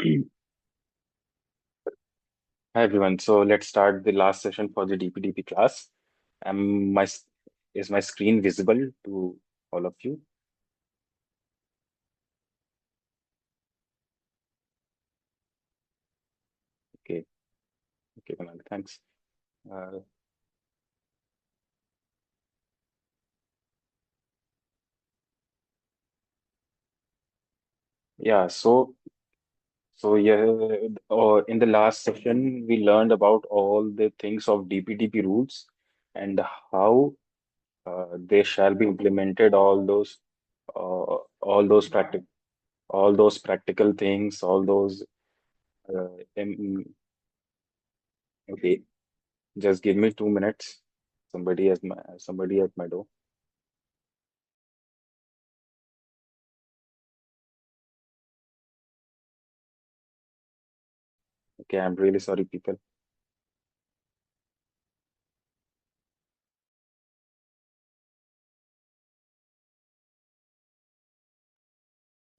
Hi everyone. So let's start the last session for the DPDP class. Am my is my screen visible to all of you? Okay, okay, Kunal, thanks. Uh, yeah, in the last session we learned about all the things of DPDP rules and how they shall be implemented. All those practical things, all those. Okay, just give me 2 minutes. Somebody at my door. Okay, I'm really sorry, people.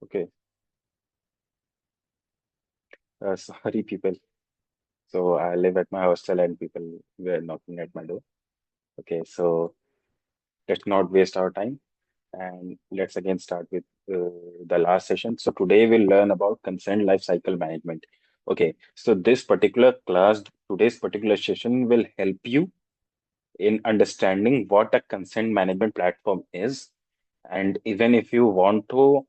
Okay, sorry, people. So I live at my hostel and people were knocking at my door. Okay, so let's not waste our time and let's again start with the last session. So today we'll learn about consent lifecycle management. Okay, so today's particular session will help you in understanding what a consent management platform is. And even if you want to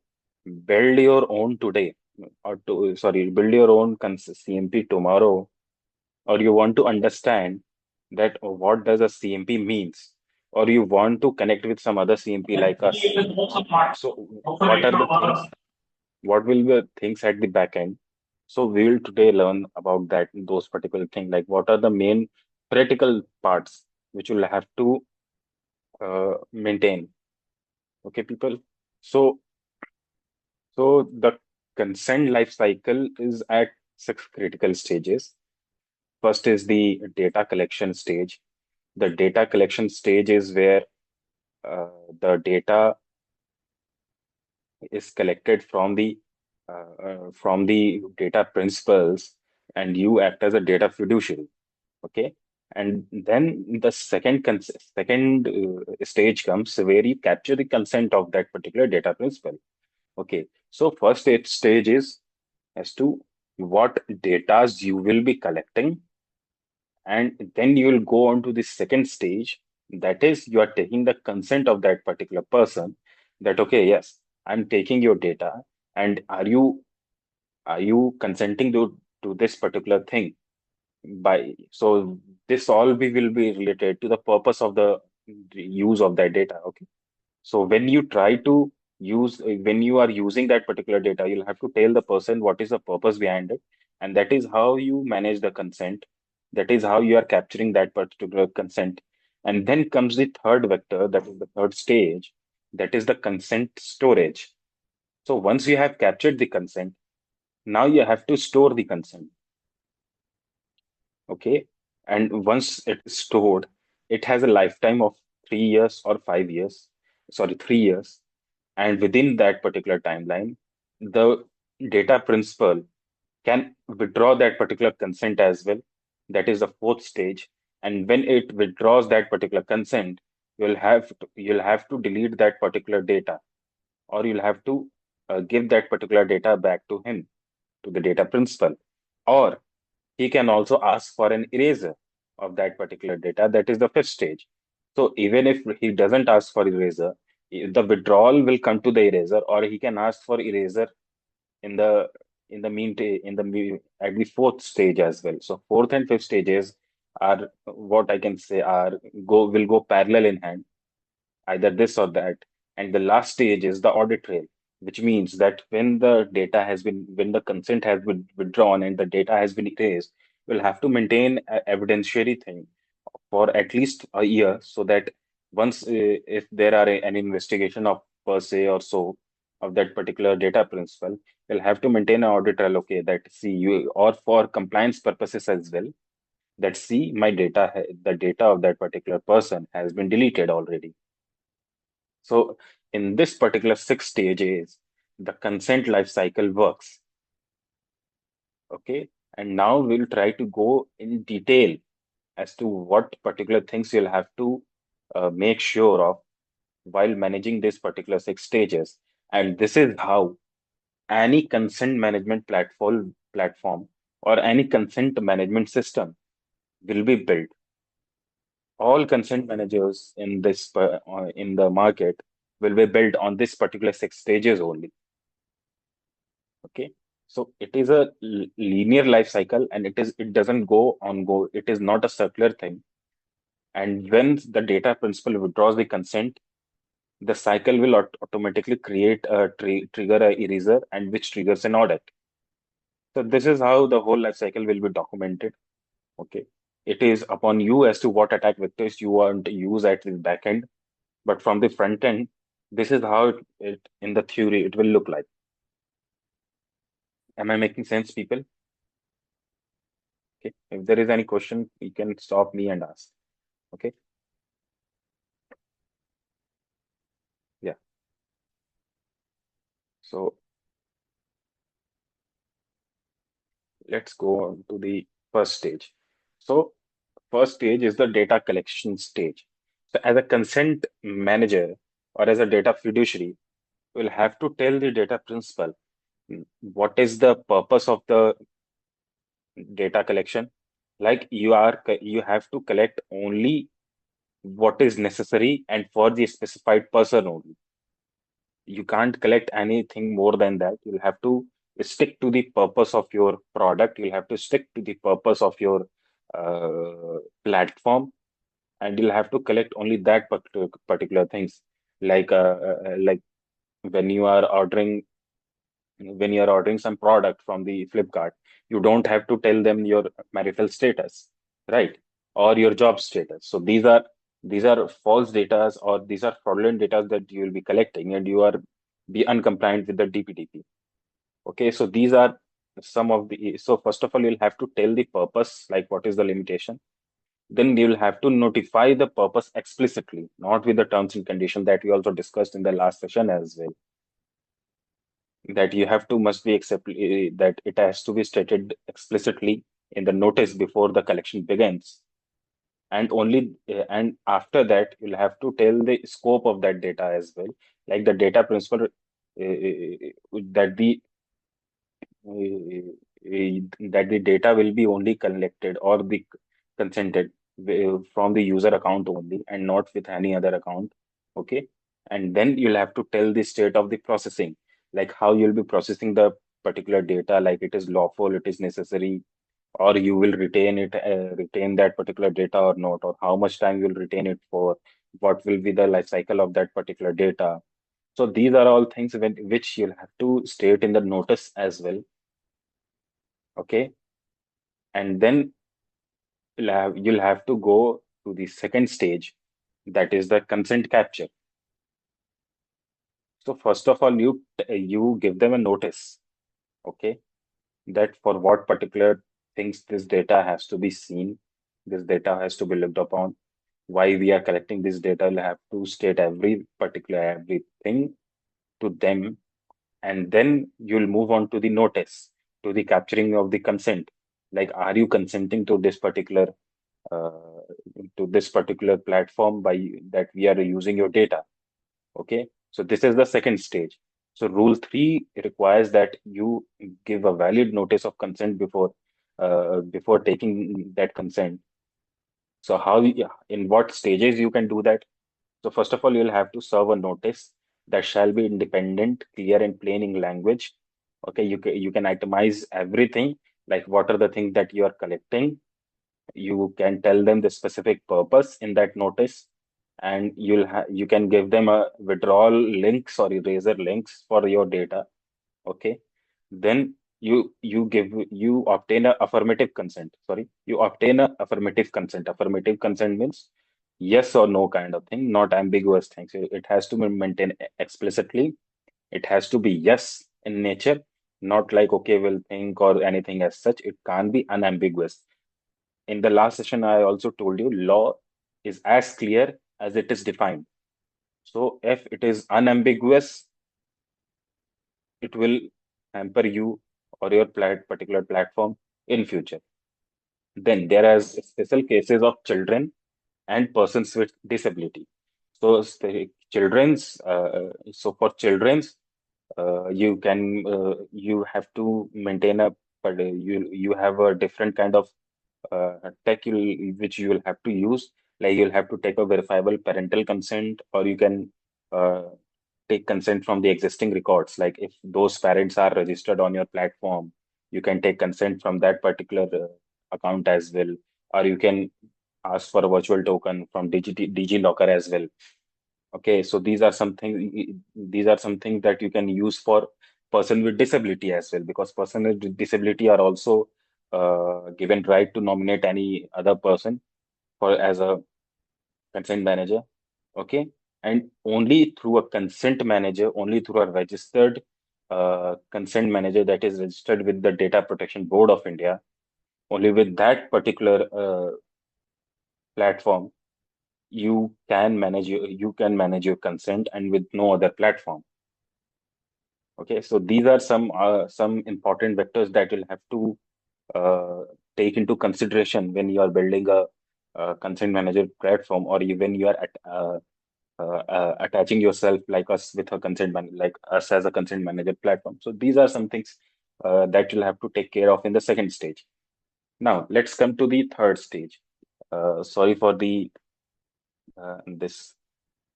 build your own today, build your own CMP tomorrow, or you want to understand that what does a CMP means, or you want to connect with some other CMP like us. So what are the things? What will be the things at the back end? So we will today learn about that, those particular things, like what are the main critical parts which you'll have to maintain. Okay, people. So the consent life cycle is at six critical stages. First is the data collection stage. The data collection stage is where the data is collected from the data principals, and you act as a data fiduciary. Okay, and then the second stage comes where you capture the consent of that particular data principal. Okay, so stage is as to what data you will be collecting, and then you will go on to the second stage. That is, you are taking the consent of that particular person. That okay, yes, I'm taking your data, and are you consenting to this particular thing? By so this all we will be related to the purpose of the use of that data. Okay, so when you are using that particular data, you'll have to tell the person what is the purpose behind it, and that is how you manage the consent. That is how you are capturing that particular consent. And then comes the third vector, that is the third stage, that is the consent storage. So once you have captured the consent, now you have to store the consent. Okay. And once it is stored, it has a lifetime of 3 years or 5 years. Sorry, 3 years. And within that particular timeline, the data principal can withdraw that particular consent as well. That is the fourth stage. And when it withdraws that particular consent, you'll have to delete that particular data, or you'll have to give that particular data back to him, to the data principal. Or he can also ask for an eraser of that particular data. That is the fifth stage. So even if he doesn't ask for eraser, the withdrawal will come to the eraser, or he can ask for eraser in the at the fourth stage as well. So fourth and fifth stages are what I can say are go will go parallel in hand, either this or that. And the last stage is the audit trail, which means that when the consent has been withdrawn and the data has been erased, we'll have to maintain a evidentiary thing for at least a year, so that once if there are an investigation of per se or so of that particular data principal, we'll have to maintain an audit trail. Okay, that see you, or for compliance purposes as well, that see the data of that particular person has been deleted already. So in this particular six stages, the consent life cycle works. Okay. And now we'll try to go in detail as to what particular things you'll have to make sure of while managing these particular 6 stages. And this is how any consent management platform or any consent management system will be built. All consent managers in in the market will be built on this particular 6 stages only. Okay. So it is a linear life cycle, and it doesn't go. It is not a circular thing. And when the data principal withdraws the consent, the cycle will automatically create a trigger a eraser, and which triggers an audit. So this is how the whole life cycle will be documented. Okay. It is upon you as to what attack vectors you want to use at the back end. But from the front end, this is how it in the theory it will look like. Am I making sense, people? Okay. If there is any question, you can stop me and ask. Okay. Yeah. So let's go on to the first stage. So first stage is the data collection stage. So as a consent manager or as a data fiduciary, we'll have to tell the data principal what is the purpose of the data collection. Like you have to collect only what is necessary and for the specified person only. You can't collect anything more than that. You'll have to stick to the purpose of your product. You'll have to stick to the purpose of your platform, and you'll have to collect only that particular things. Like when you are ordering when you're ordering some product from the Flipkart, you don't have to tell them your marital status, right? Or your job status. So these are false data, or these are fraudulent data that you will be collecting, and you are be uncompliant with the DPDP. Okay, so these are some of the. So first of all, you'll have to tell the purpose, like what is the limitation. Then you'll have to notify the purpose explicitly, not with the terms and condition that we also discussed in the last session as well, that you have to must be that it has to be stated explicitly in the notice before the collection begins. And only and after that you'll have to tell the scope of that data as well, like the data principal that the data will be only collected or the consented from the user account only and not with any other account. Okay. And then you'll have to tell the state of the processing, like how you'll be processing the particular data, like it is lawful, it is necessary, or you will retain that particular data or not, or how much time you'll retain it for, what will be the life cycle of that particular data. So these are all things which you'll have to state in the notice as well. Okay. And then you'll have to go to the second stage, that is the consent capture. So first of all, you give them a notice, okay, that for what particular things this data has to be seen, this data has to be looked upon, why we are collecting this data. You'll have to state everything to them, and then you'll move on to the notice, to the capturing of the consent. Like, are you consenting uh, to this particular platform by that we are using your data? Okay, so this is the second stage. So rule 3 requires that you give a valid notice of consent before taking that consent. So in what stages you can do that? So first of all, you'll have to serve a notice that shall be independent, clear, and plain in language. Okay, you can itemize everything, like what are the things that you are collecting. You can tell them the specific purpose in that notice, and you can give them a withdrawal links or eraser links for your data. Okay. Then you obtain a affirmative consent. Sorry, you obtain a affirmative consent. Affirmative consent means yes or no kind of thing, not ambiguous things. So it has to be maintained explicitly. It has to be yes in nature, not like okay, we'll think or anything as such. It can't be unambiguous. In the last session, I also told you law is as clear as it is defined. So if it is unambiguous, it will hamper you, or your particular platform in future. Then there are special cases of children and persons with disability. So for children's, you have to maintain but you have a different kind of tech which you will have to use. Like you'll have to take a verifiable parental consent, or you can uh, take consent from the existing records. Like if those parents are registered on your platform, you can take consent from that particular account as well, or you can ask for a virtual token from DigiLocker as well. Okay, so these are some things that you can use for person with disability as well, because person with disability are also given right to nominate any other person for as a consent manager. Okay, and only through a consent manager, only through a registered consent manager that is registered with the Data Protection Board of India, only with that particular platform you can manage your consent, and with no other platform. Okay, so these are some important vectors that you'll have to uh, take into consideration when you are building a consent manager platform, or even you are attaching yourself like us with a like us as a consent manager platform. So these are some things that you'll have to take care of in the second stage. Now let's come to the third stage. Sorry for the this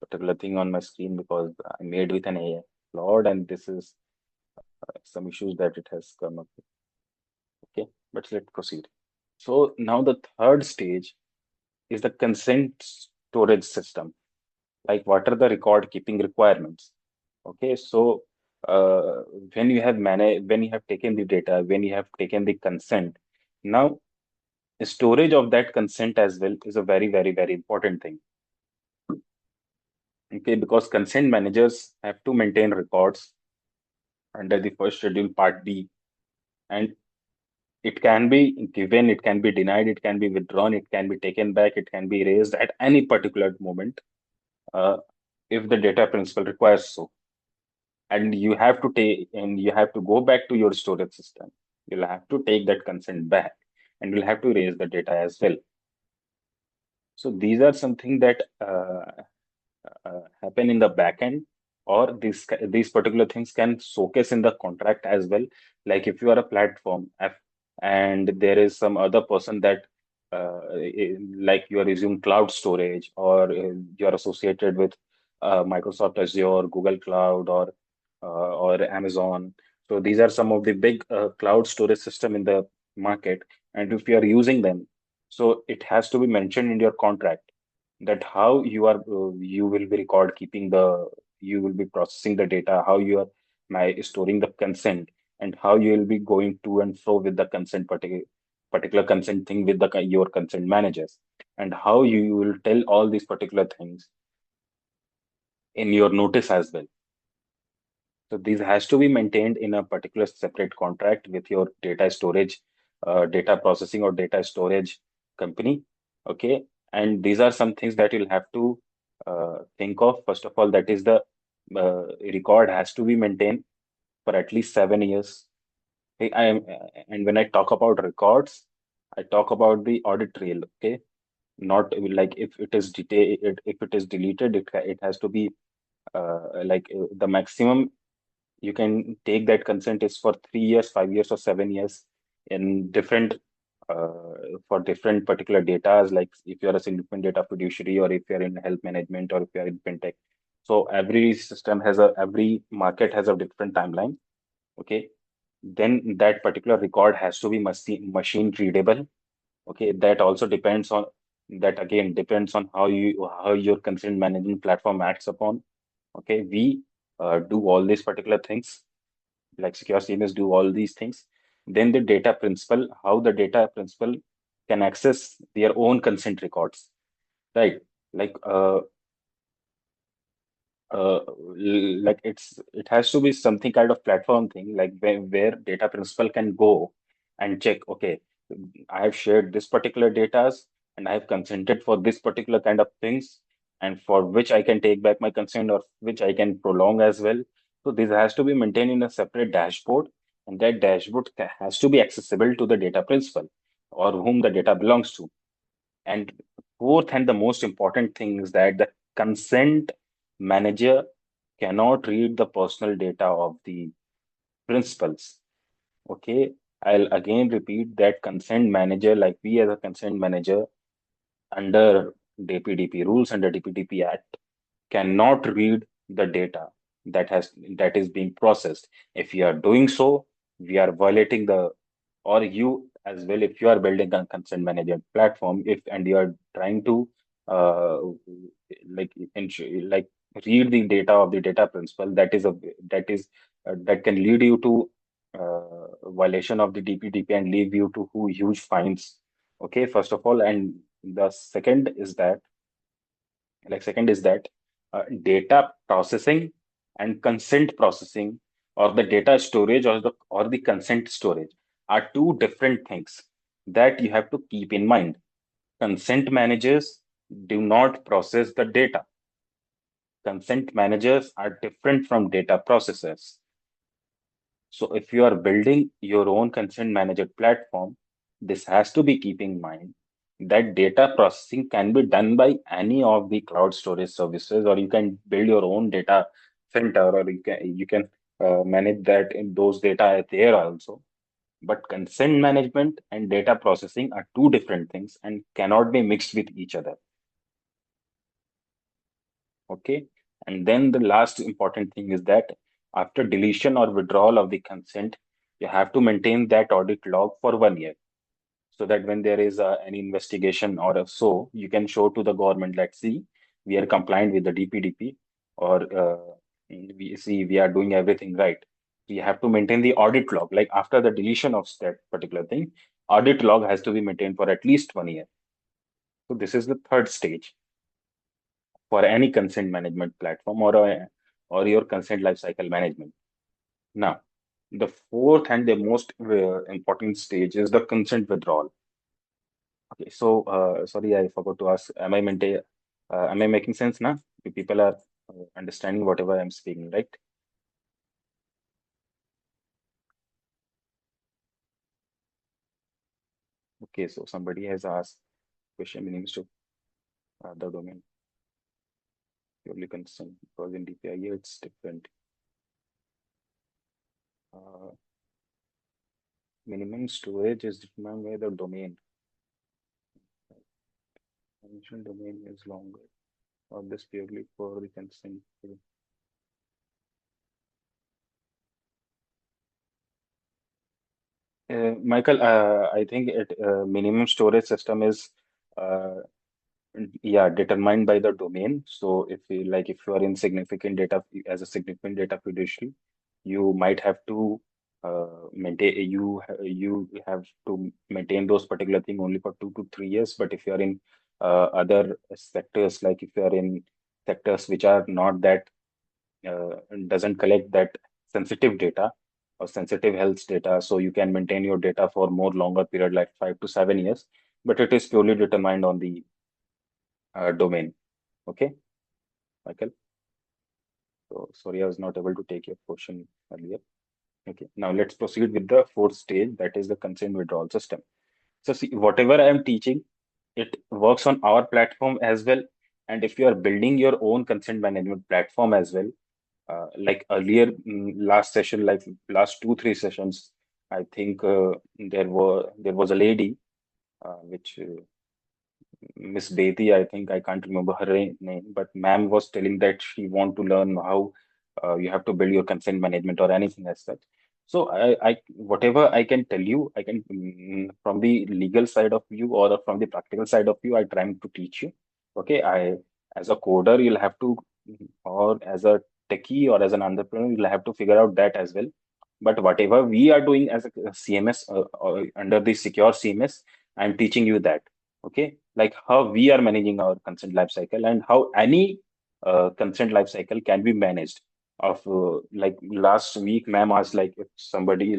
particular thing on my screen, because I made with an AI Lord, and this is some issues that it has come up with. Okay, but let's proceed. So now the third stage is the consent storage system. Like what are the record keeping requirements? Okay, so uh, when you have taken the data, when you have taken the consent, now storage of that consent as well is a very, very, very important thing. Okay, because consent managers have to maintain records under the first schedule part B, and it can be given, it can be denied, it can be withdrawn, it can be taken back, it can be raised at any particular moment uh, if the data principal requires so. And you have to go back to your storage system. You'll have to take that consent back, and you'll have to raise the data as well. So these are something that happen in the back end, or these particular things can showcase in the contract as well. Like if you are a platform and there is some other person that like you are using cloud storage, or you are associated with Microsoft Azure, Google Cloud, or Amazon. So these are some of the big cloud storage system in the market, and if you are using them, so it has to be mentioned in your contract that how you will be record keeping you will be processing the data, how you are storing the consent, and how you will be going to and fro with the particular consent thing with your consent managers, and how you will tell all these particular things in your notice as well. So this has to be maintained in a particular separate contract with your data storage, data processing or data storage company. Okay. And these are some things that you'll have to think of. First of all, that is the record has to be maintained for at least 7 years. And when I talk about records, I talk about the audit trail. Okay. Not like if it is if it is deleted, it has to be the maximum you can take that consent is for 3 years, 5 years, or 7 years in different uh, for different particular data, like if you're a significant data fiduciary, or if you're in health management, or if you're in fintech. So every market has a different timeline. Okay. Then that particular record has to be machine readable. Okay. That again depends on how your consent management platform acts upon. Okay. We do all these particular things, like SecureCMS do all these things. Then the data principal, how the data principal can access their own consent records, right? Like uh, it has to be something kind of platform thing, like where data principal can go and check, okay, I have shared this particular data, and I have consented for this particular kind of things, and for which I can take back my consent, or which I can prolong as well. So this has to be maintained in a separate dashboard, and that dashboard has to be accessible to the data principal or whom the data belongs to. And fourth, and the most important thing is that the consent manager cannot read the personal data of the principals. Okay, I'll again repeat that consent manager, like we as a consent manager under DPDP rules, under DPDP Act, cannot read the data that is being processed. If you are doing so, we are violating the, or you as well, if you are building a consent management platform, if and you are trying to uh, like read the data of the data principal, that can lead you to violation of the DPDP and leave you to huge fines. Okay, first of all, and the second is that data processing and consent processing, or the data storage, or the consent storage, are two different things that you have to keep in mind. Consent managers do not process the data. Consent managers are different from data processors. So if you are building your own consent manager platform, this has to be keep in mind that data processing can be done by any of the cloud storage services, or you can build your own data center, or you can manage that in those data there also. But consent management and data processing are two different things and cannot be mixed with each other. Okay. And then the last important thing is that after deletion or withdrawal of the consent, you have to maintain that audit log for 1 year, so that when there is any investigation or so, you can show to the government, let's see, we are compliant with the DPDP, or we see we are doing everything right. We have to maintain the audit log. Like after the deletion of that particular thing, audit log has to be maintained for at least 1 year. So this is the third stage for any consent management platform, or your consent lifecycle management. Now, the fourth and the most important stage is the consent withdrawal. Okay, so sorry, I forgot to ask. Am I making sense now? People are understanding whatever I'm speaking, right? Okay, so somebody has asked question meanings to the domain purely consent, because in DPI it's different. Uh, Minimum storage is determined by the domain. Mentioned domain is longer, or this purely for the consent. Michael, I think minimum storage system is uh, yeah, determined by the domain. So if you are in significant data as a significant data fiduciary, you might have to maintain those particular thing only for 2 to 3 years. But if you are in other sectors, like if you are in sectors which are not that doesn't collect that sensitive data or sensitive health data, so you can maintain your data for more longer period, like 5 to 7 years. But it is purely determined on the domain. Okay, Michael. So sorry, I was not able to take your question earlier. Okay, now let's proceed with the fourth stage, that is the consent withdrawal system. So see, whatever I am teaching, it works on our platform as well. And if you are building your own consent management platform as well, like earlier, last session, like last 2 3 sessions, I think there was a lady, which Miss Bedi, I think, I can't remember her name, but ma'am was telling that she want to learn how you have to build your consent management or anything as such. So whatever I can tell you, I can, from the legal side of view or from the practical side of view, I trying to teach you. Okay, as a coder, you'll have to, or as a techie or as an entrepreneur, you'll have to figure out that as well. But whatever we are doing as a CMS, or under the secure CMS, I'm teaching you that. Okay, like how we are managing our consent life cycle, and how any consent life cycle can be managed. Of like last week, ma'am asked, like if somebody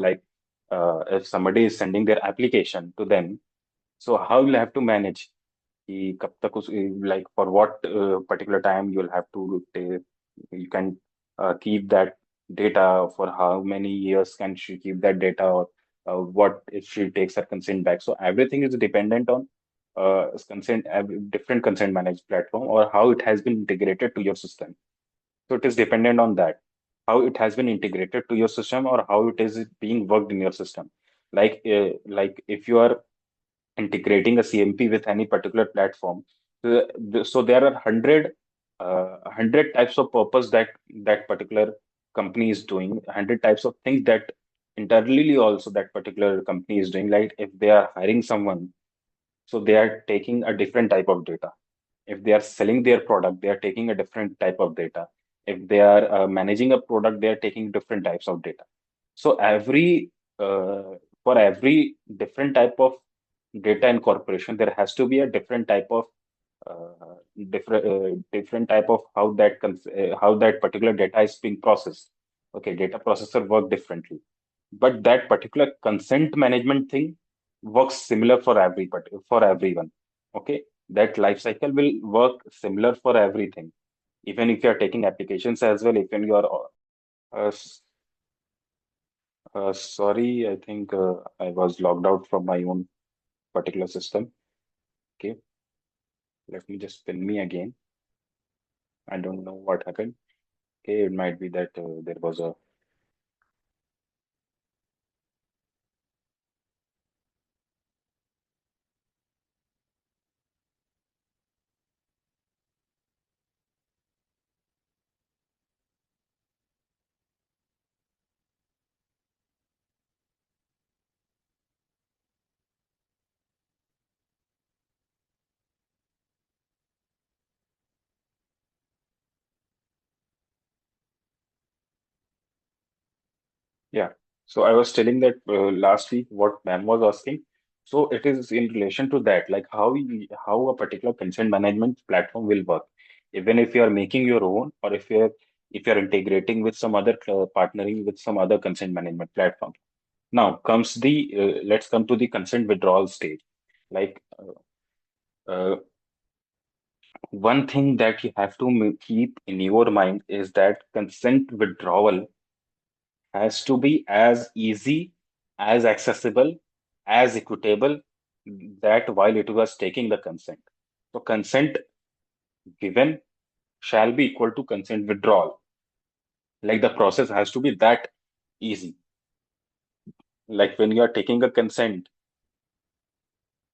is sending their application to them, so how you'll have to manage, कि कब तक like for what particular time you'll have to you can keep that data, for how many years can she keep that data, or what if she takes her consent back. So everything is dependent on different consent managed platform, or how it has been integrated to your system. So it is dependent on that, how it has been integrated to your system, or how it is being worked in your system. Like if you are integrating a CMP with any particular platform. So there are hundred types of purpose that that particular company is doing, 100 types of things that internally also that particular company is doing. Like if they are hiring someone, so they are taking a different type of data. If they are selling their product, they are taking a different type of data. If they are managing a product, they are taking different types of data. So for every different type of data incorporation, there has to be a different type of different type of how that particular data is being processed. Okay, data processor work differently, but that particular consent management thing works similar for for everyone. Okay, that life cycle will work similar for everything. Even if you are taking applications as well, even you are s- sorry, I think I was logged out from my own particular system. Okay, let me just pin me again. I don't know what happened. Okay, it might be that there was a yeah. So I was telling that last week what ma'am was asking. So it is in relation to that, like how a particular consent management platform will work. Even if you are making your own, or if you're integrating with some other partnering with some other consent management platform. Now comes the let's come to the consent withdrawal stage. Like one thing that you have to keep in your mind is that consent withdrawal has to be as easy, as accessible, as equitable, that while it was taking the consent. So consent given shall be equal to consent withdrawal. Like the process has to be that easy. Like when you are taking a consent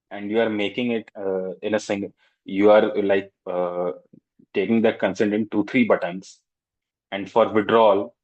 and you are making it in a single, you are taking that consent in two, three buttons. And for withdrawal,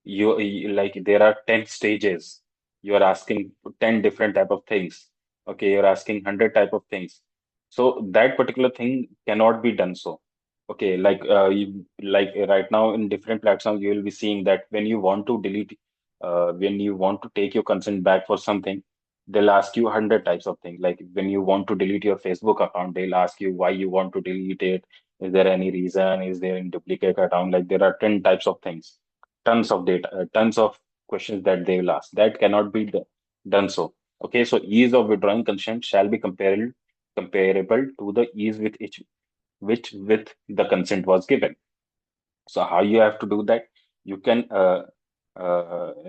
like there are 10 stages. You are asking 10 different type of things. Okay, you're asking 100 type of things. So that particular thing cannot be done so. Okay, like right now in different platforms, you will be seeing that when you want to delete, when you want to take your consent back for something, they'll ask you 100 types of things. Like when you want to delete your Facebook account, they'll ask you why you want to delete it. Is there any reason? Is there any duplicate account? Like there are 10 types of things, tons of data, tons of questions that they will ask. That cannot be done so. Okay, so ease of withdrawing consent shall be comparable to the ease with which with the consent was given. So how you have to do that? You can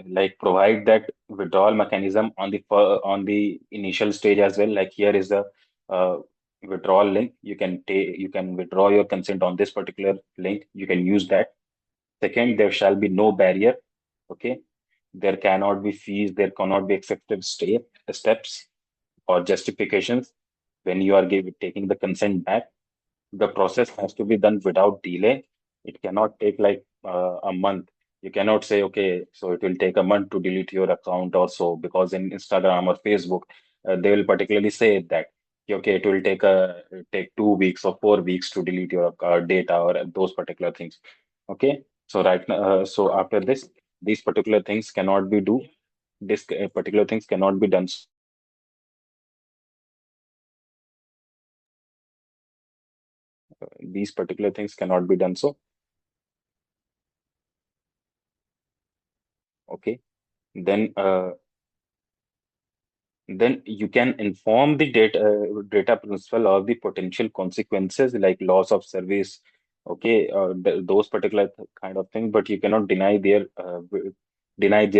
like provide that withdrawal mechanism on on the initial stage as well. Like here is the uh, withdrawal link. You can withdraw your consent on this particular link. You can use that. Second, there shall be no barrier. Okay, there cannot be fees. There cannot be excessive steps or justifications when you are taking the consent back. The process has to be done without delay. It cannot take like a month. You cannot say, okay, so it will take a month to delete your account or so, because in Instagram or Facebook, they will particularly say that, okay, it will take 2 weeks or 4 weeks to delete your data or those particular things. Okay, so right now, so after this, these particular things cannot be do. This particular things cannot be done. These particular things cannot be done. So okay, then then you can inform the data principal of the potential consequences like loss of service, okay, those particular kind of things, but you cannot deny their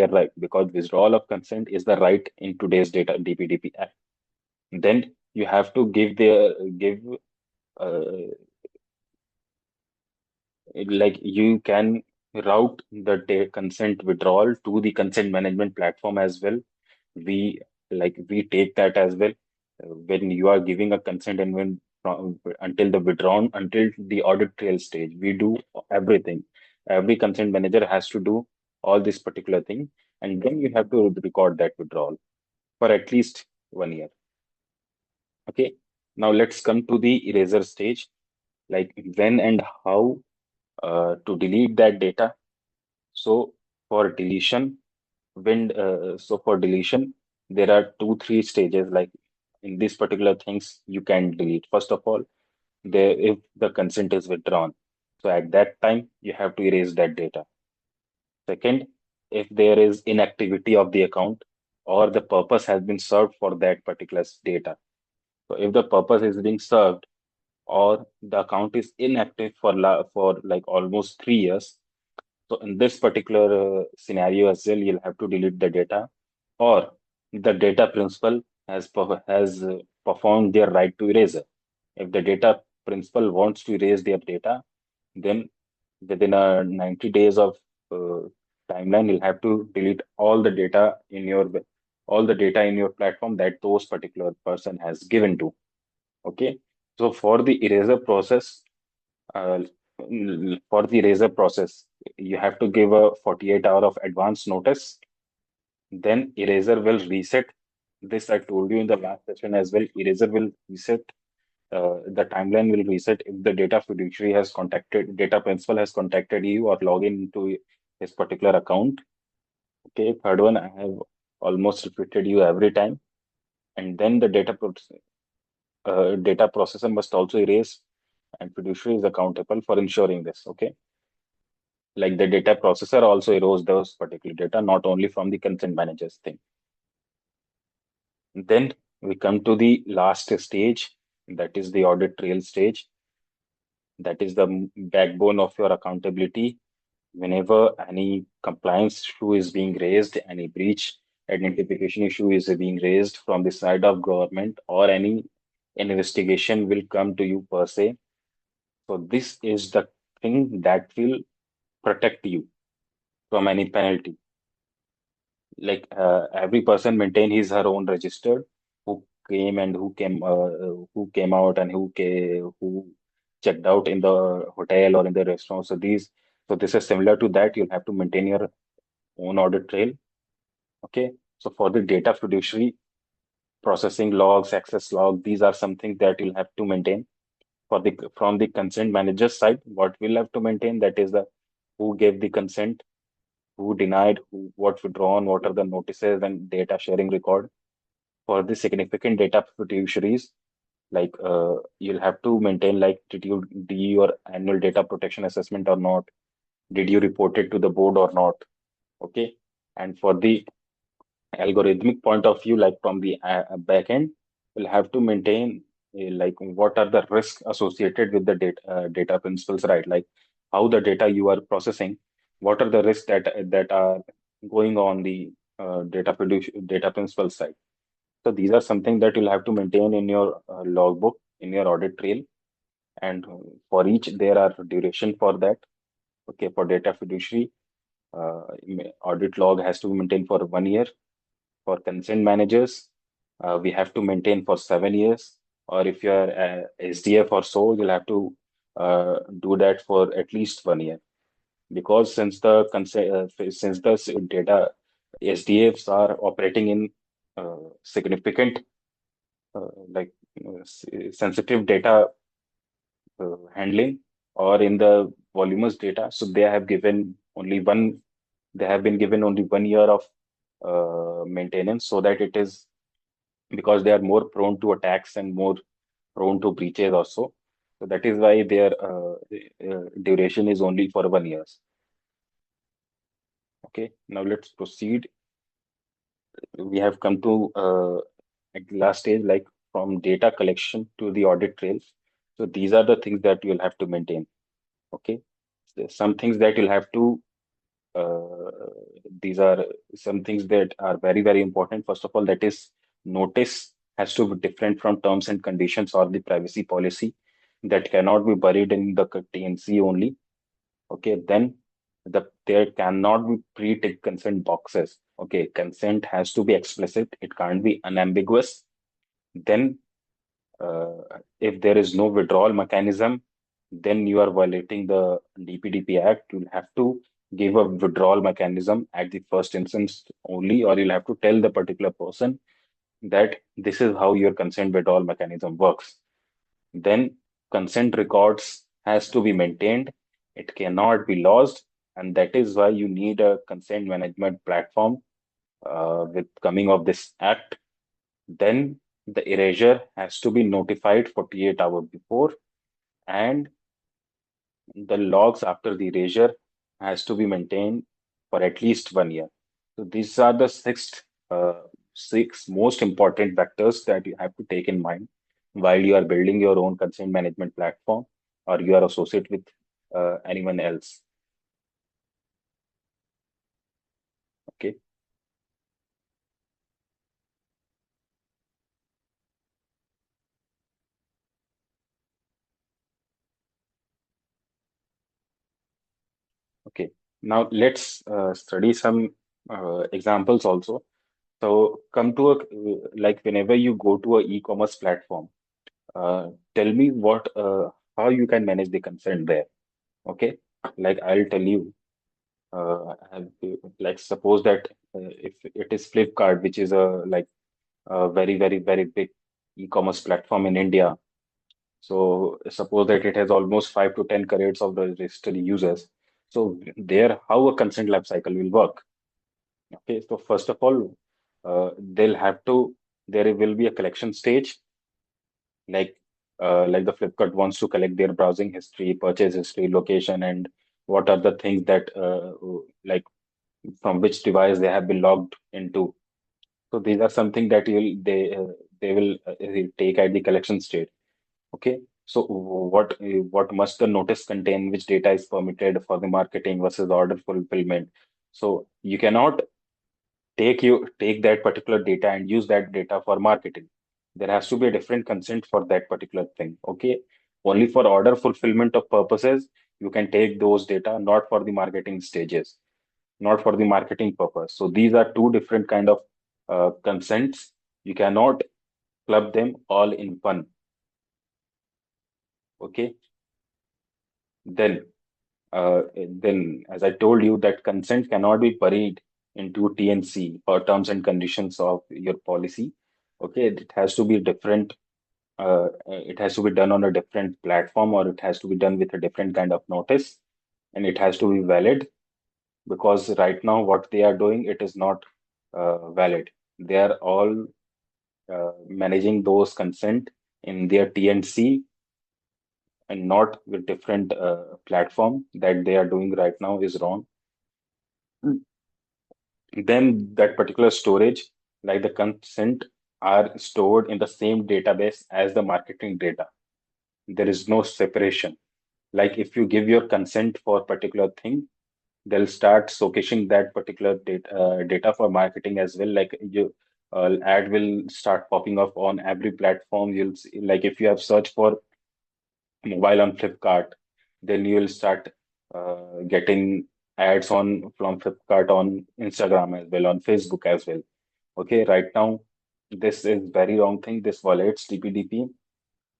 right, because withdrawal of consent is the right in today's data DPDP Act. Then you have to give uh, like you can route the consent withdrawal to the consent management platform as well. We we take that as well. When you are giving a consent and until the withdrawn, until the audit trail stage, we do everything. Every consent manager has to do all this particular thing, and then you have to record that withdrawal for at least 1 year. Okay. Now let's come to the eraser stage, like when and how to delete that data. So for deletion, for deletion, there are two, three stages. Like in these particular things, you can delete. First of all, if the consent is withdrawn, so at that time you have to erase that data. Second, if there is inactivity of the account or the purpose has been served for that particular data. So if the purpose is being served or the account is inactive for like almost 3 years, so in this particular scenario as well, you'll have to delete the data, or the data principal has performed their right to eraser. If the data principal wants to erase their data, then within a 90 days of uh, timeline, you'll have to delete all the data in your platform that those particular person has given to. Okay, so uh, for the razor process, you have to give a 48 hour of advance notice. Then eraser will reset. This I told you in the last session as well. Eraser will reset. The timeline will reset if the data principal has contacted you or log into his particular account. Okay, third one, I have almost repeated you every time. And then the data processor must also erase, and fiduciary is accountable for ensuring this. Okay. Like the data processor also erodes those particular data, not only from the consent managers thing. Then we come to the last stage, that is the audit trail stage. That is the backbone of your accountability. Whenever any compliance issue is being raised, any breach identification issue is being raised from the side of government, or any investigation will come to you per se. So this is the thing that will protect you from any penalty. Like every person maintain his her own register, who who came out and who checked out in the hotel or in the restaurant. So this is similar to that. You'll have to maintain your own audit trail. Okay, so for the data fiduciary, processing logs, access log, these are something that you'll have to maintain. For the from the consent manager side, what we'll have to maintain, that is the who gave the consent, who denied, what withdrawn, what are the notices and data sharing record. For the significant data fiduciaries, you'll have to maintain, like, did you do your annual data protection assessment or not? Did you report it to the board or not? Okay. And for the algorithmic point of view, like from the back end, we'll have to maintain like what are the risks associated with the data principles, right? Like how the data you are processing, what are the risks that are going on the data principal side. So these are something that you'll have to maintain in your logbook, in your audit trail, and for each there are duration for that. Okay, for data fiduciary, audit log has to be maintained for 1 year. For consent managers, we have to maintain for 7 years. Or if you are SDF or so, you'll have to do that for at least 1 year. Because since the data SDFs are operating in significant like sensitive data handling or in the voluminous data. So they have been given only 1 year of maintenance, so that it is because they are more prone to attacks and more prone to breaches also. So that is why their duration is only for 1 year. Okay, now let's proceed. We have come to at the last stage, like from data collection to the audit trail. So these are the things that you'll have to maintain. Okay, some things that you'll have to uh, these are some things that are very, very important. First of all, that is notice has to be different from terms and conditions or the privacy policy that cannot be buried in the TNC only. Okay, then there cannot be pre-tick consent boxes. Okay, consent has to be explicit. It can't be unambiguous. Then if there is no withdrawal mechanism, then you are violating the DPDP Act. You'll have to give a withdrawal mechanism at the first instance only, or you'll have to tell the particular person that this is how your consent withdrawal mechanism works. Then consent records has to be maintained. It cannot be lost, and that is why you need a consent management platform with coming of this act. Then the erasure has to be notified 48 hours before, and the logs after the erasure has to be maintained for at least 1 year. So these are the uh, six most important factors that you have to take in mind while you are building your own consent management platform or you are associated with anyone else. Okay. Okay. Now let's study some examples also. So come to a like whenever you go to a e-commerce platform, tell me what how you can manage the consent there. Okay, like I'll tell you, like suppose that if it is Flipkart, which is a like a very very very big e-commerce platform in India. So suppose that it has almost 5 to 10 crores of the registered users. So there, how a consent life cycle will work. Okay, so first of all, they'll have to there will be a collection stage like like the Flipkart wants to collect their browsing history, purchase history, location, and what are the things that like from which device they have been logged into. So these are something that they will take at the collection stage. Okay. So what must the notice contain? Which data is permitted for the marketing versus order fulfillment? So you cannot take that particular data and use that data for marketing. There has to be a different consent for that particular thing. Okay. Only for order fulfillment of purposes, you can take those data, not for the marketing stages, not for the marketing purpose. So these are two different kind of consents. You cannot club them all in one. Okay. Then then, as I told you, that consent cannot be buried into TNC or terms and conditions of your policy. Okay, it has to be different. It has to be done on a different platform, or it has to be done with a different kind of notice, and it has to be valid because right now what they are doing it is not valid. They are all managing those consent in their TNC and not with different platform that they are doing right now is wrong. Then that particular storage, like the consent, are stored in the same database as the marketing data. There is no separation. Like if you give your consent for a particular thing, they'll start showcasing that particular data for marketing as well. Like you, ad will start popping up on every platform. You'll see, like if you have searched for mobile on Flipkart, then you will start getting ads on from Flipkart on Instagram as well, on Facebook as well. Okay, right now this is very wrong thing. This violates DPDP,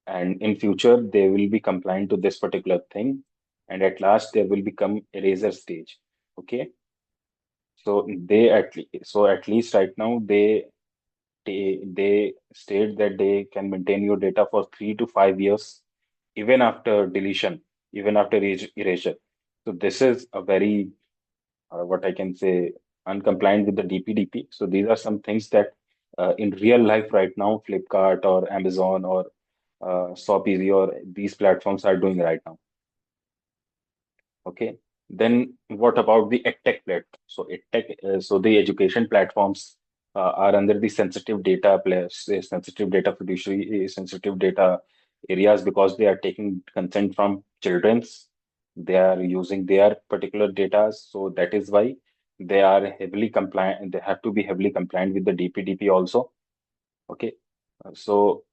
and in future they will be compliant to this particular thing, and at last there will become eraser stage. Okay, so at least right now they state that they can maintain your data for 3 to 5 years, even after deletion, even after erasure. So this is a very what I can say uncompliant with the DPDP. So these are some things that in real life right now, Flipkart or Amazon or Shopee or these platforms are doing right now. Okay. Then what about the edtech platform? So so the education platforms are under the sensitive data place, sensitive data fiduciary, sensitive data areas because they are taking consent from children's. They are using their particular data, so that is why they are heavily compliant. They have to be heavily compliant with the DPDP also. Okay, so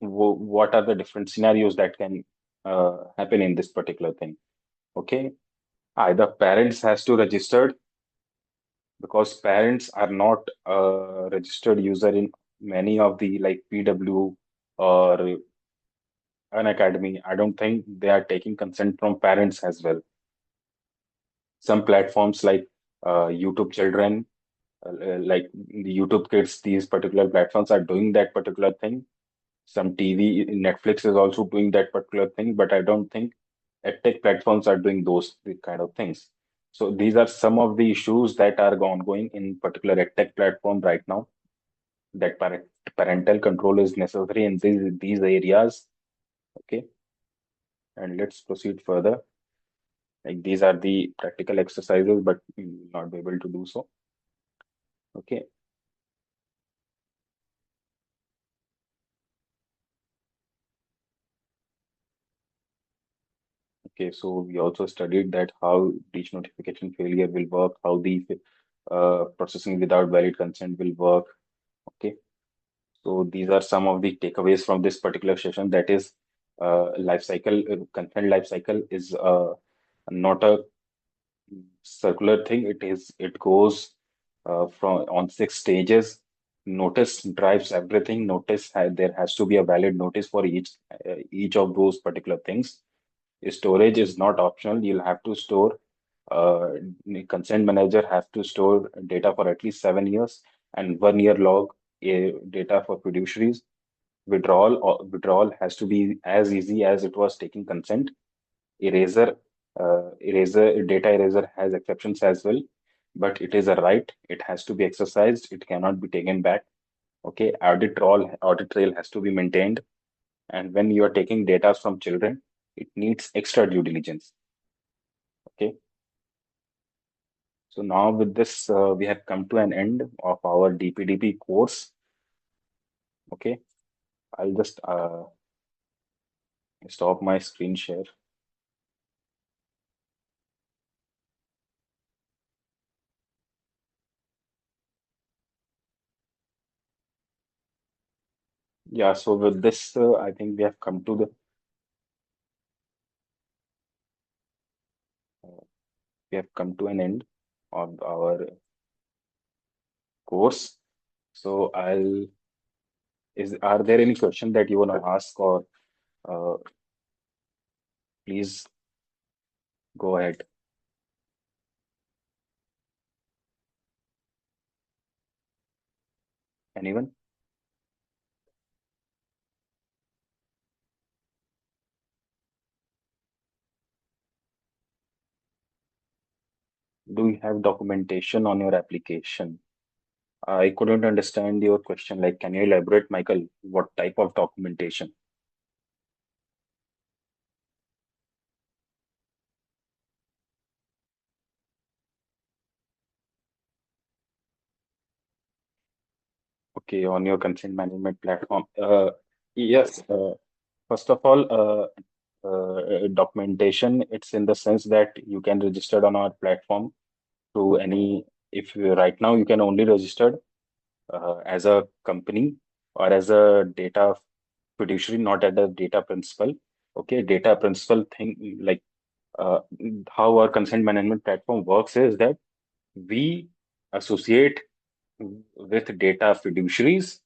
what are the different scenarios that can happen in this particular thing? Okay, either parents has to register, because parents are not a registered user in many of the like PW or an academy. I don't think they are taking consent from parents as well. Some platforms like YouTube Children, like the YouTube Kids, these particular platforms are doing that particular thing. Some TV, Netflix is also doing that particular thing, but I don't think edtech platforms are doing those kind of things. So these are some of the issues that are ongoing in particular edtech platform right now. That parental control is necessary in these areas. Okay, and let's proceed further. Like these are the practical exercises, but we will not be able to do so. Okay. Okay, so we also studied that how each notification failure will work, how the processing without valid consent will work. Okay, so these are some of the takeaways from this particular session. That is, life cycle, consent life cycle is not a circular thing. It goes from on 6 stages. Notice drives everything. There has to be a valid notice for each of those particular things. Storage is not optional. You'll have to store. Uh, Consent manager has to store data for at least 7 years and 1 year log data for fiduciaries. Withdrawal has to be as easy as it was taking consent. Eraser, data eraser has exceptions as well, but it is a right. It has to be exercised. It cannot be taken back. Okay, audit trail has to be maintained. And when you are taking data from children, it needs extra due diligence. Okay, so now with this, we have come to an end of our DPDP course. Okay, I'll just stop my screen share. Yeah, so with this, I think we have come to an end of our course. So are there any question that you want to ask, or uh, please go ahead. Anyone? Do you have documentation on your application? I couldn't understand your question. Like, can you elaborate, Michael? What type of documentation? Okay, on your consent management platform. Yes. First of all, documentation. It's in the sense that you can register on our platform to any. If you, right now you can only register as a company or as a data fiduciary, not as a data principal. Okay, data principal thing, like uh, how our consent management platform works is that we associate with data fiduciaries,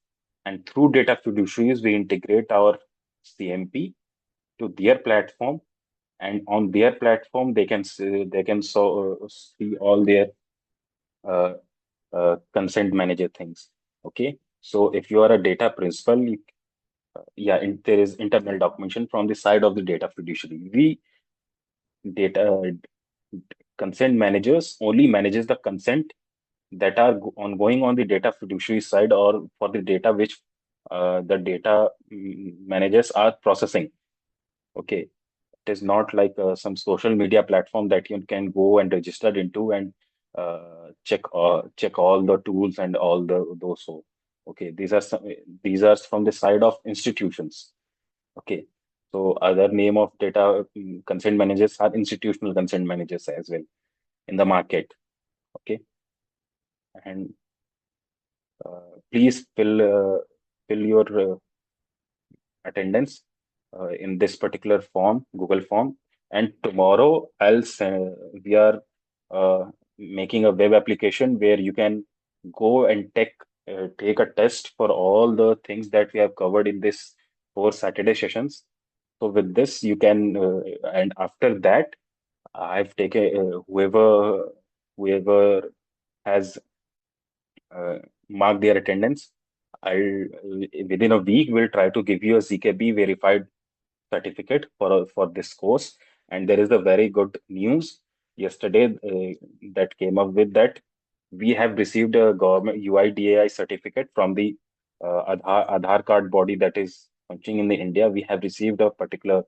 and through data fiduciaries we integrate our CMP to their platform, and on their platform they can see all their uh, consent manager things. Okay, so if you are a data principal, yeah, there is internal documentation from the side of the data fiduciary. We data consent managers only manages the consent that are ongoing on the data fiduciary side, or for the data which the data managers are processing. Okay, it is not like some social media platform that you can go and register into and check all the tools and all those. So, okay, these are from the side of institutions. Okay, So other name of data consent managers are institutional consent managers as well in the market. Okay, and please fill your attendance in this particular form, Google form. And tomorrow, we are uh, making a web application where you can go and take a test for all the things that we have covered in this 4 Saturday sessions. So with this, you can, and after that, I've taken whoever has uh, marked their attendance. I'll within a week we'll try to give you a ZKB verified certificate for this course. And there is a very good news yesterday that came up with that we have received a government UIDAI certificate from the Aadhaar card body that is functioning in the India. We have received a particular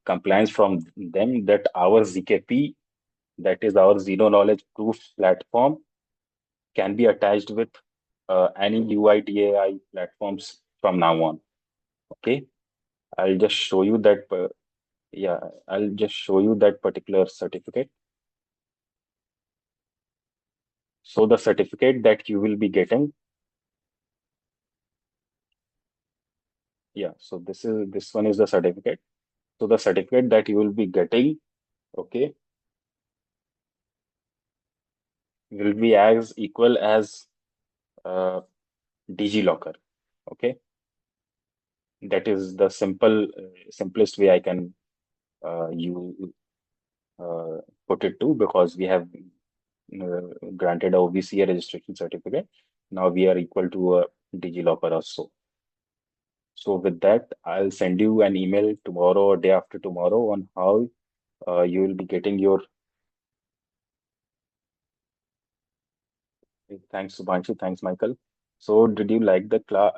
compliance from them that our ZKP, that is our Zero Knowledge Proof platform, can be attached with any UIDAI platforms from now on. Okay, I'll just show you that. Yeah, I'll just show you that particular certificate. So the certificate that you will be getting, yeah, so this one is the certificate. So the certificate that you will be getting, okay, will be as equal as uh, DigiLocker. Okay, that is the simplest way I can you put it to, because we have granted a OVCA registration certificate. Now we are equal to a DigiLocker also. So with that, I'll send you an email tomorrow or day after tomorrow on how you will be getting your. Thanks, Subhanshu. Thanks, Michael. So did you like the class?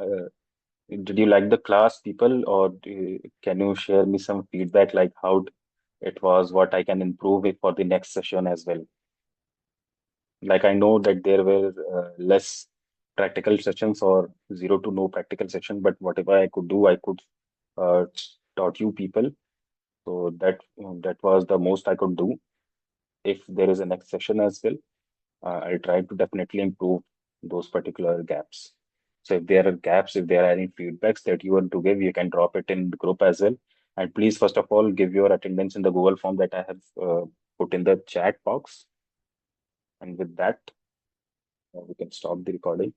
Did you like the class, people, or can you share me some feedback like how it was, what I can improve it for the next session as well? Like I know that there were less practical sessions or zero to no practical session, but whatever I could do, I could uh, taught you people. So that was the most I could do. If there is a next session as well, I'll try to definitely improve those particular gaps. So if there are gaps, if there are any feedbacks that you want to give, you can drop it in the group as well. And please, first of all, give your attendance in the Google form that I have put in the chat box. And with that, we can stop the recording.